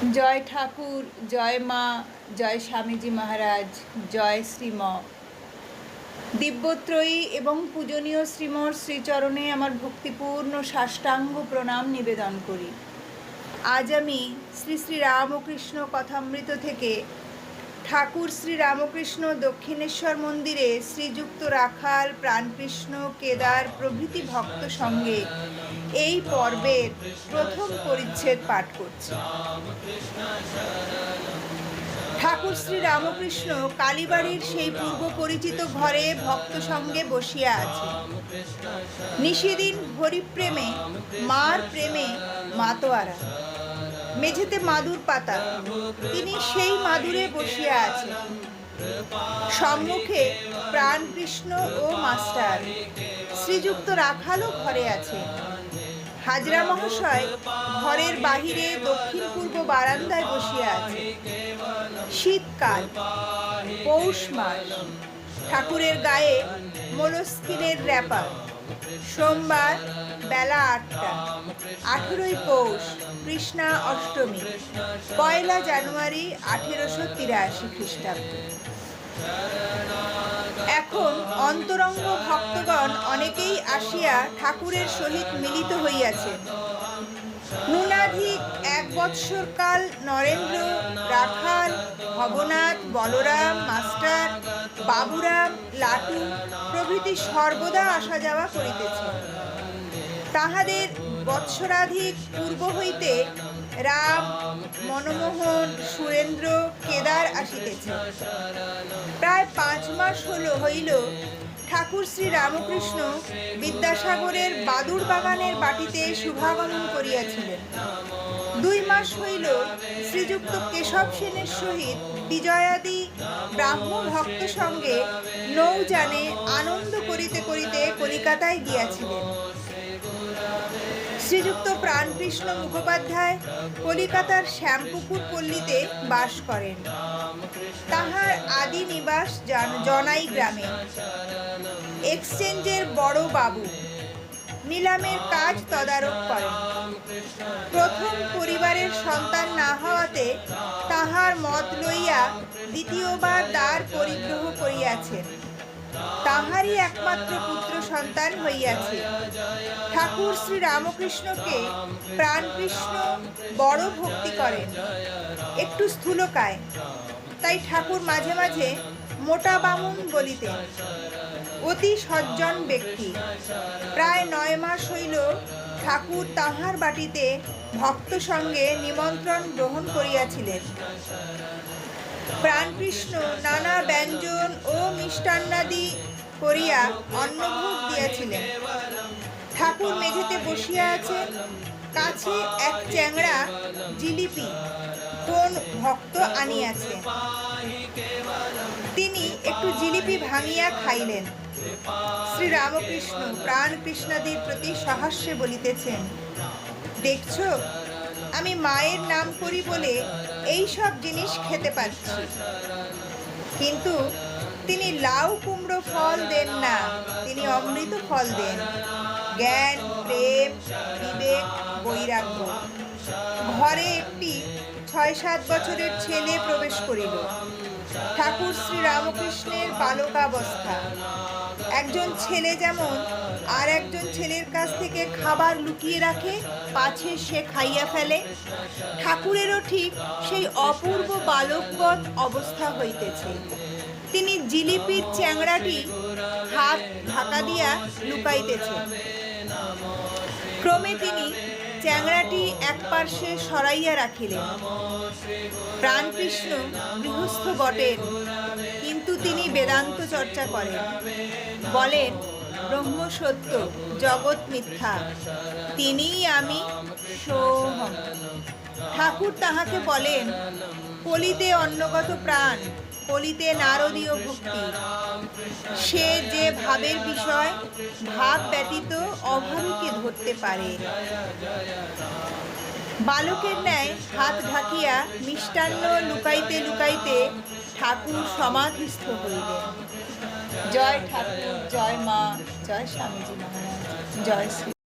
জয় ঠাকুর, জয় মা, জয় স্বামীজি মহারাজ, জয় শ্রীম। দিব্যত্রয়ী এবং পূজনীয় শ্রীমর শ্রীচরণে আমার ভক্তিপূর্ণ সাষ্টাঙ্গ প্রণাম নিবেদন করি। আজ আমি শ্রী শ্রী রামকৃষ্ণ কথামৃত থেকে ঠাকুর শ্রী রামকৃষ্ণ দক্ষিণেশ্বর মন্দিরে শ্রীযুক্ত রাখাল, প্রাণকৃষ্ণ, কেদার প্রভৃতি ভক্ত সঙ্গে এই পর্বের প্রথম পরিচ্ছেদ পাঠ করছি। ঠাকুর শ্রী রামকৃষ্ণ কালীবাড়ির সেই পূর্ব পরিচিত ঘরে ভক্ত সঙ্গে বসিয়া আছে। নিশিদিন হরিপ্রেমে, মার প্রেমে মাতোয়ারা। মেঝেতে মাদুর পাতা, তিনি সেই মাদুরে বসিয়া আছেন। সম্মুখে প্রাণকৃষ্ণ ও মাস্টার, শ্রীযুক্ত রাখালও ঘরে আছে। হাজরা মহাশয় ঘরের বাহিরে দক্ষিণ পূর্ব বারান্দায় বসিয়া আছে। শীতকাল, পৌষ মাস। ঠাকুরের গায়ে মোলস্কিনের র্যাপার। সোমবার, বেলা 8টা। 18ই পৌষ, কৃষ্ণা অষ্টমী, 1 জানুয়ারি 1883 খ্রিস্টাব্দ। এখন অন্তরঙ্গ ভক্তগণ অনেকেই আসিয়া ঠাকুরের সহিত মিলিত হইয়াছেন। ন্যূনাধিক 1 বৎসরকাল নরেন্দ্র, রাখাল, ভবনাথ, বলরাম, মাস্টার, বাবুরাম, লাটু প্রভৃতি সর্বদা আসা যাওয়া করিতেছে। তাহাদের বৎসরাধিক পূর্ব হইতে রাম, মনমোহন, সুরেন্দ্র, কেদার আসিতেছে। প্রায় 5 মাস হইল ঠাকুর শ্রী রামকৃষ্ণ বিদ্যাসাগরের বাদুড় বাগানের বাটিতে শুভাগমন করিয়াছিলেন। 2 মাস হইল শ্রীযুক্ত কেশব সেনের সহিত বিজয়াদি ব্রাহ্ম ভক্ত সঙ্গে নৌযানে আনন্দ করিতে করিতে কলিকাতায় গিয়াছিলেন। শ্রীযুক্ত প্রাণকৃষ্ণ মুখোপাধ্যায় কলিকাতার শ্যামপুকুর পল্লীতে বাস করেন। তাহার আদি নিবাস জনাই গ্রামে। এক্সচেঞ্জের বড় বাবু, নিলামের কাজ তদারক করেন। প্রথম পরিবারের সন্তান না হওয়াতে তাহার মত লইয়া দ্বিতীয়বার দ্বার পরিগ্রহ করিয়াছেন। তাহারই একমাত্র পুত্র সন্তান হইয়াছে। ঠাকুর শ্রী রামকৃষ্ণকে প্রাণকৃষ্ণ বড় ভক্তি করেন, একটু স্থূলকায়, তাই ঠাকুর মাঝে মাঝে মোটা বামুন বলিতেন। অতি সজ্জন ব্যক্তি। প্রায় 9 মাস হইল ঠাকুর তাহার বাটিতে ভক্ত সঙ্গে নিমন্ত্রণ গ্রহণ করিয়াছিলেন। প্রাণকৃষ্ণ নানা ব্যঞ্জন ও মিষ্টান্নাদি করিয়া অন্নভোগ দিয়াছিলেন। ঠাকুর মেঝেতে বসিয়া আছেন। কাছে এক চ্যাংড়া জিলিপি কোন ভক্ত আনিয়াছে। তিনি একটু জিলিপি ভাঙিয়া খাইলেন। শ্রী রামকৃষ্ণ প্রাণকৃষ্ণাদির প্রতি সহাস্যে বলিতেছেন, দেখছো, আমি মায়ের নাম করি বলে এই সব জিনিস খেতে পাচ্ছি। কিন্তু তিনি লাউ কুমড়ো ফল দেন না, তিনি অমৃত ফল দেন। জ্ঞান, প্রেম, বিবেক, বৈরাগ্য। ঘরে একটি 6-7 বছরের ছেলে প্রবেশ করিল। ঠাকুর শ্রী রামকৃষ্ণের বালকাবস্থা। একজন ছেলে যেমন আর একজন ছেলের কাছ থেকে খাবার লুকিয়ে রাখে, পাছে সে খাইয়া ফেলে, ঠাকুরেরও ঠিক সেই অপূর্ব বালকবৎ অবস্থা হইতেছে। তিনি জিলিপির চ্যাংড়াটি হাত ঢাকা দিয়া লুকাইতেছে। ক্রমে তিনি চ্যাংড়াটি এক পার্শ্বে সরাইয়া রাখিলেন। প্রাণকৃষ্ণ গৃহস্থ বটেন, কিন্তু তিনি বেদান্ত চর্চা করেন। বলেন, ব্রহ্ম সত্য, জগৎ মিথ্যা, তিনিই আমি, সোহম। ঠাকুর তাহাকে বলেন, কলিতে অন্নগত প্রাণ, কলিতে নারদীয় ভক্তি। সে যে ভাবের বিষয়, ভাব ব্যতীত অভাবীকে ধরতে পারে। বালকের ন্যায় হাত ঢাকিয়া মিষ্টান্ন লুকাইতে লুকাইতে ঠাকুর সমাধিস্থ হইলেন। জয় ঠাকুর, জয় মা, জয় স্বামীজি মহারাজ, জয় শ্রী।